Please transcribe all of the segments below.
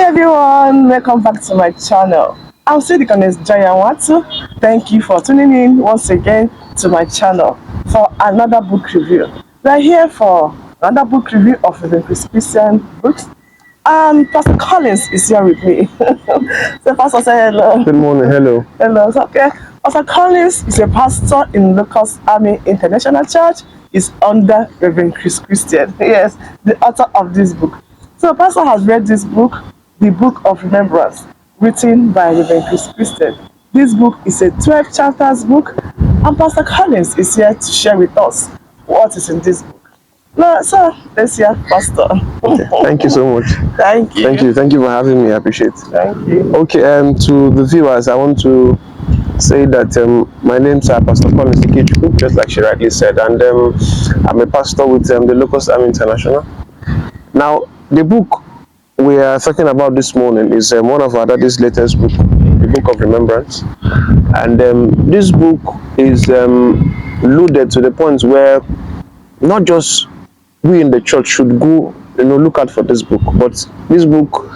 everyone, welcome back to my channel. I'm still the Anwatu. Thank you for tuning in once again to my channel for another book review. We're here for another book review of the Christian books. And Pastor Collins is here with me. So Pastor, say hello. Good morning, hello. Hello, okay. Pastor Collins is a pastor in Locust Army International Church. He's under Reverend Christian. Yes, the author of this book. So Pastor has read this book, the Book of Remembrance, written by Reverend Christian. This book is a 12 chapters book, and Pastor Collins is here to share with us what is in this book. No, so let's hear Pastor. Okay, thank you so much. Thank you. Thank you for having me. I appreciate it. Thank you. Okay, to the viewers, I want to say that my name's Pastor Collins Ikechukwu, just like she rightly said, and I'm a pastor with the Locust Army International. Now, the book we are talking about this morning is one of our daddy's latest book, the Book of Remembrance, and this book is loaded to the point where not just we in the church should go, look out for this book, but this book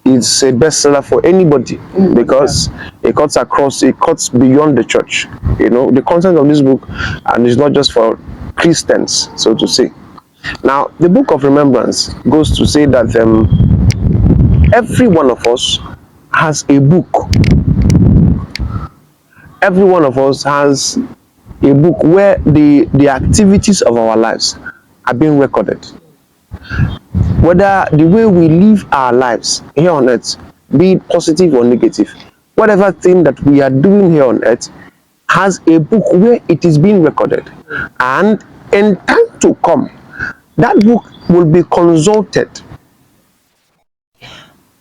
is a bestseller for anybody because it cuts beyond the church. The content of this book, and it's not just for Christians, so to say. Now, the Book of Remembrance goes to say that every one of us has a book. Every one of us has a book where the activities of our lives are being recorded. Whether the way we live our lives here on earth, be it positive or negative, whatever thing that we are doing here on earth has a book where it is being recorded. And in time to come, that book will be consulted.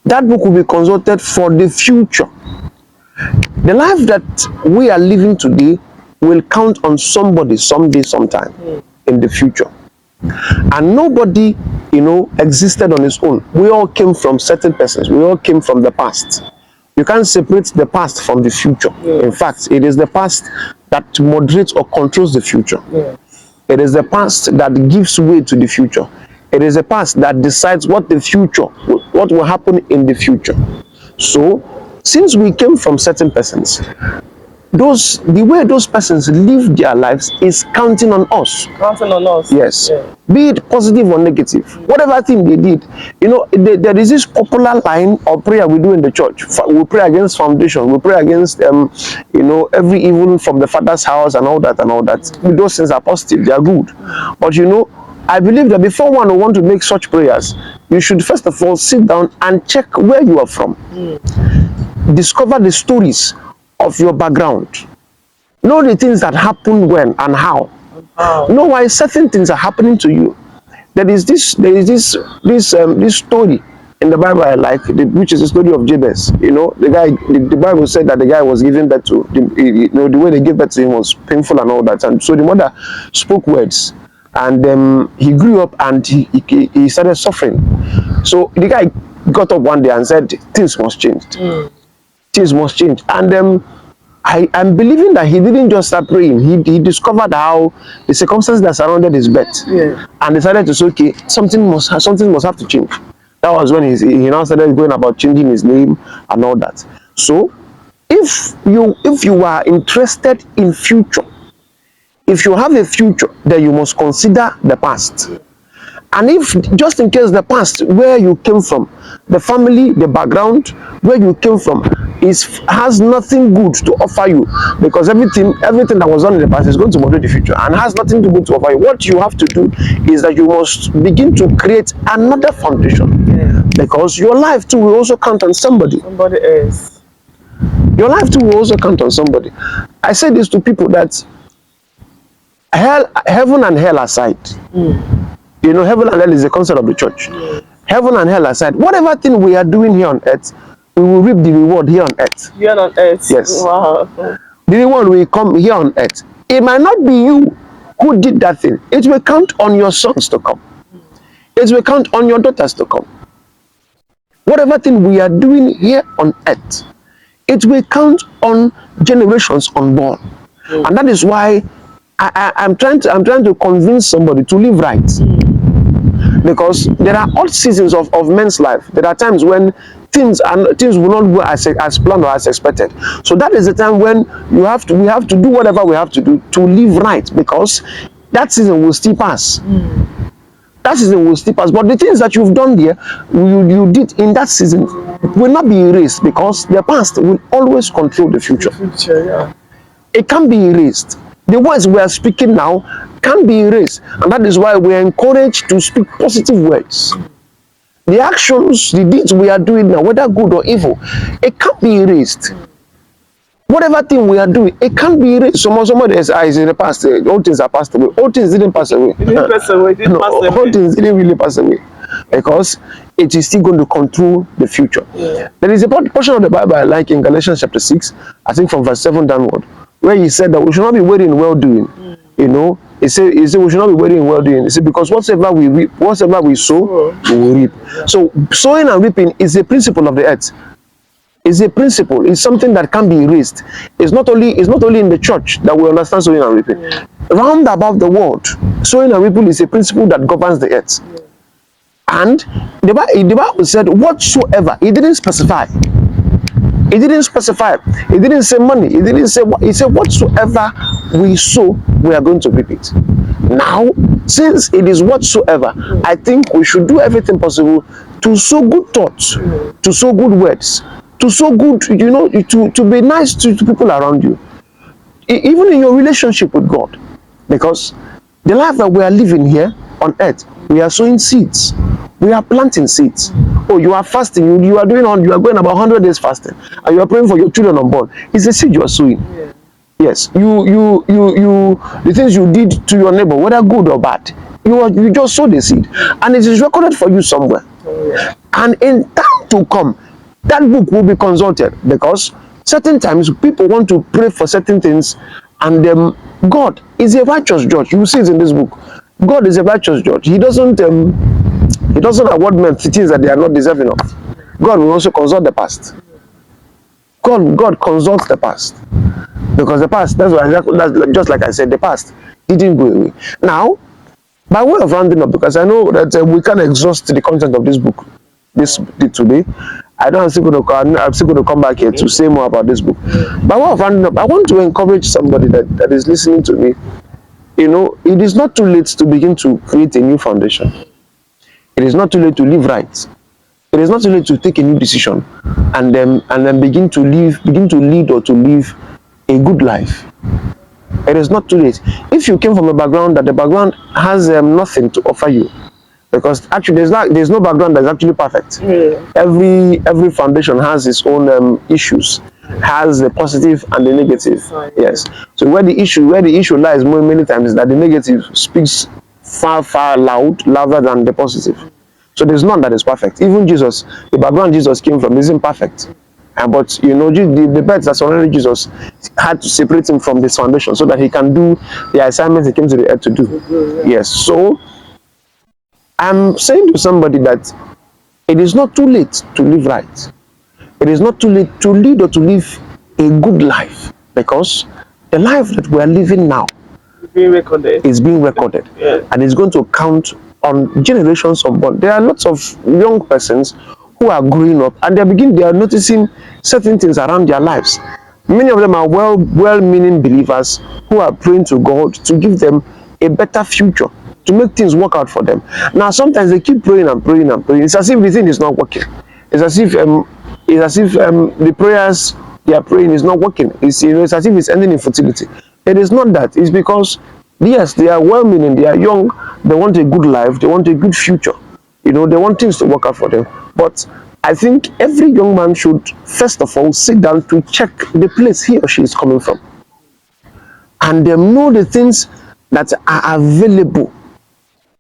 That book will be consulted for the future. The life that we are living today will count on somebody someday, sometime in the future. And nobody, existed on his own. We all came from certain persons. We all came from the past. You can't separate the past from the future. In fact, it is the past that moderates or controls the future. It is the past that gives way to the future. It is the past that decides what will happen in the future. So, since we came from certain persons, the way those persons live their lives is counting on us. Counting on us. Yes. Be it positive or negative. Whatever thing they did. There is this popular line of prayer we do in the church. We pray against foundation. We pray against every evil from the Father's house and all that and all that. Those things are positive. They are good. But I believe that before one will want to make such prayers, you should first of all sit down and check where you are from. Discover the stories of your background. Know the things that happen when and how. Know why certain things are happening to you. There is this story in the Bible I like, which is the story of Jabez. The Bible said that the guy was given birth to. The way they gave birth to him was painful and all that, and so the mother spoke words, and he grew up and he started suffering. So the guy got up one day and said, "Things must change. Things must change." And I'm believing that he didn't just start praying. He discovered how the circumstances that surrounded his birth, and decided to say, okay, something must have to change. That was when he now started going about changing his name and all that. So, if you are interested in future, if you have a future, then you must consider the past. And if, just in case the past, where you came from, the family, the background, where you came from, has nothing good to offer you, because everything that was done in the past is going to moderate the future and has nothing good to offer you. What you have to do is that you must begin to create another foundation, because your life too will also count on somebody. Somebody else. Your life too will also count on somebody. I say this to people that heaven and hell aside, heaven and hell is the concept of the church. Heaven and hell aside, whatever thing we are doing here on earth, we will reap the reward here on earth. Here on earth. Yes. Wow. The reward will come here on earth. It might not be you who did that thing. It will count on your sons to come. It will count on your daughters to come. Whatever thing we are doing here on earth, it will count on generations unborn. And that is why I'm trying to convince somebody to live right. because there are odd seasons of men's life. There are times when things will not go as planned or as expected. So that is the time when we have to do whatever we have to do to live right, because that season will still pass. That season will still pass. But the things that you've done there, you did in that season, will not be erased, because the past will always control the future. It can't be erased. The words we are speaking now can't be erased, and that is why we are encouraged to speak positive words. The actions, the deeds we are doing now, whether good or evil, it can't be erased. Whatever thing we are doing, it can't be erased. Somebody is in the past. All things are passed away. All things didn't pass away. Didn't pass away. Didn't pass away. All things didn't really pass away, because it is still going to control the future. There is a portion of the Bible I like in Galatians chapter 6, I think from verse 7 downward, where he said that we should not be weary in well-doing. You know, he said we should not be weary in well-doing. He said, because whatsoever we reap, whatsoever we sow, we will reap. So sowing and reaping is a principle of the earth. It's a principle. It's something that can be erased. It's not only in the church that we understand sowing and reaping. Round about the world, sowing and reaping is a principle that governs the earth. And the Bible said whatsoever. It didn't specify. It didn't specify. It didn't say money. It didn't say what. It said whatsoever we sow, we are going to reap it. Now, since it is whatsoever, I think we should do everything possible to sow good thoughts, to sow good words, to sow good, to be nice to people around you, even in your relationship with God, because the life that we are living here on earth, we are sowing seeds. We are planting seeds. Oh, you are fasting. You are going about 100 days fasting, and you are praying for your children unborn. It's a seed you are sowing. Yes, the things you did to your neighbor, whether good or bad, you just sowed the seed, and it is recorded for you somewhere. And in time to come, that book will be consulted, because certain times people want to pray for certain things, and God is a righteous judge. You see it in this book. God is a righteous judge. He doesn't award men things that they are not deserving of. God will also consult the past. God consults the past, because the past, that's just like I said, the past didn't go away. Now, by way of rounding up, because I know that we can't exhaust the content of this book today. I'm still going to come back here to say more about this book. By way of rounding up, I want to encourage somebody that is listening to me. It is not too late to begin to create a new foundation. It is not too late to live right. It is not too late to take a new decision and then begin to lead or to live a good life. It is not too late. If you came from a background that the background has nothing to offer you, because actually there's no background that's actually perfect. Every foundation has its own issues, has the positive and the negative. Yes. So where the issue lies many times is that the negative speaks far louder than the positive. So there's none that is perfect. Even Jesus, the background Jesus came from isn't perfect. But the birds that surrounded Jesus had to separate him from this foundation so that he can do the assignment he came to the earth to do. Yes. So I'm saying to somebody that it is not too late to live right. It is not too late to lead or to live a good life, because the life that we are living now is being recorded, and it's going to count on generations unborn. There are lots of young persons who are growing up, and they are noticing certain things around their lives. Many of them are well-meaning believers who are praying to God to give them a better future, to make things work out for them. Now, sometimes they keep praying and praying and praying. It's as if the thing is not working. It's as if the prayers they are praying is not working. It's as if it's ending in futility. It is not that. It's because, yes, they are well-meaning, they are young, they want a good life, they want a good future. They want things to work out for them. But I think every young man should, first of all, sit down to check the place he or she is coming from, and know the things that are available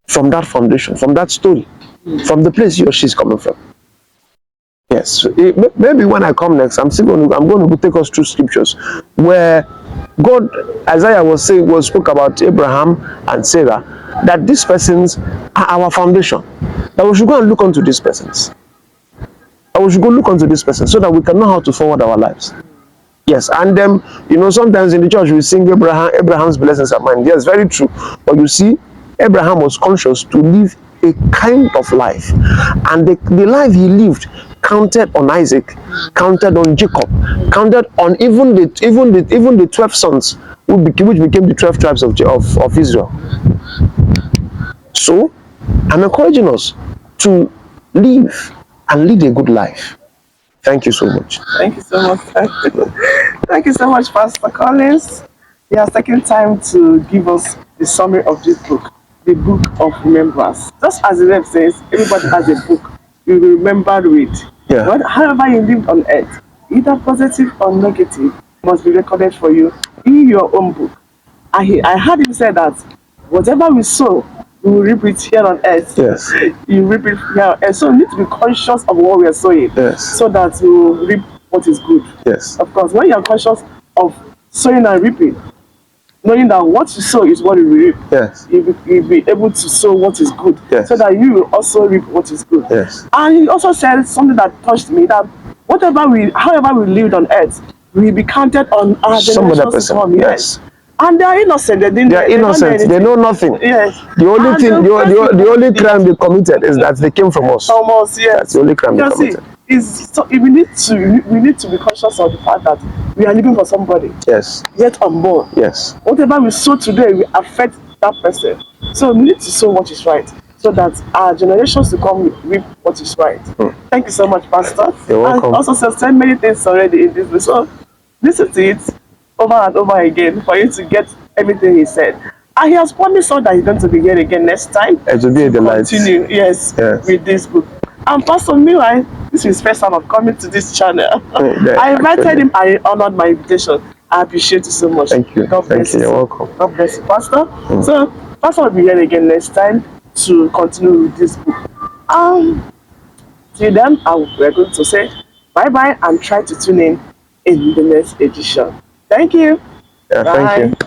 from that foundation, from that story, from the place he or she is coming from. Yes, maybe when I come next, I'm going to take us through scriptures where God, Isaiah spoke about Abraham and Sarah, that these persons are our foundation. That we should go and look onto these persons. That we should go look onto these persons so that we can know how to forward our lives. Yes, and sometimes in the church we sing Abraham's blessings are mine. Yes, very true. But you see, Abraham was conscious to live a kind of life, and the life he lived counted on Isaac, counted on Jacob, counted on even the 12 sons which became the 12 tribes of Israel. So I'm encouraging us to live and lead a good life. Thank you so much. Thank you so much. Thank you so much, Pastor Collins. He has taken time to give us the summary of this book, the book of remembrance. Just as the name says, everybody has a book you will remember to read. Yeah. But however you lived on earth, either positive or negative, must be recorded for you in your own book. I heard him say that whatever we sow, we will reap it here on earth. Yes. You reap it here on earth. So we need to be conscious of what we are sowing. Yes. So that we will reap what is good. Yes. Of course, when you are conscious of sowing and reaping, knowing that what you sow is what you will reap, Yes. you'll be able to sow what is good. Yes. So that you will also reap what is good. Yes. And he also said something that touched me, that however we lived on earth, we will be counted on our Some other generations to person. come. Yes. And they are innocent. They are innocent. They know nothing. Yes. The only And thing, the only yes. crime they committed is that they came from us. Almost, yes. That's the only crime they You see, committed. we need to be conscious of the fact that we are living for somebody. Yes. Yet unborn. Yes. Whatever we sow today will affect that person. So we need to sow what is right, so that our generations to come will reap what is right. Thank you so much, Pastor. You're welcome. And also said many things already in this book. So listen to it over and over again for you to get everything he said. And he has promised us that he's going to be here again next time. It will be a delight. Continue, yes, with this book. And Pastor, meanwhile, this is his first time of coming to this channel. Yeah, I invited him, I honored my invitation. I appreciate you so much. Thank you. God bless you. You're welcome. God bless you, Pastor. So, Pastor will be here again next time to continue with this book. Till then, we're going to say bye-bye and try to tune in the next edition. Thank you. Yeah, Bye. thank you.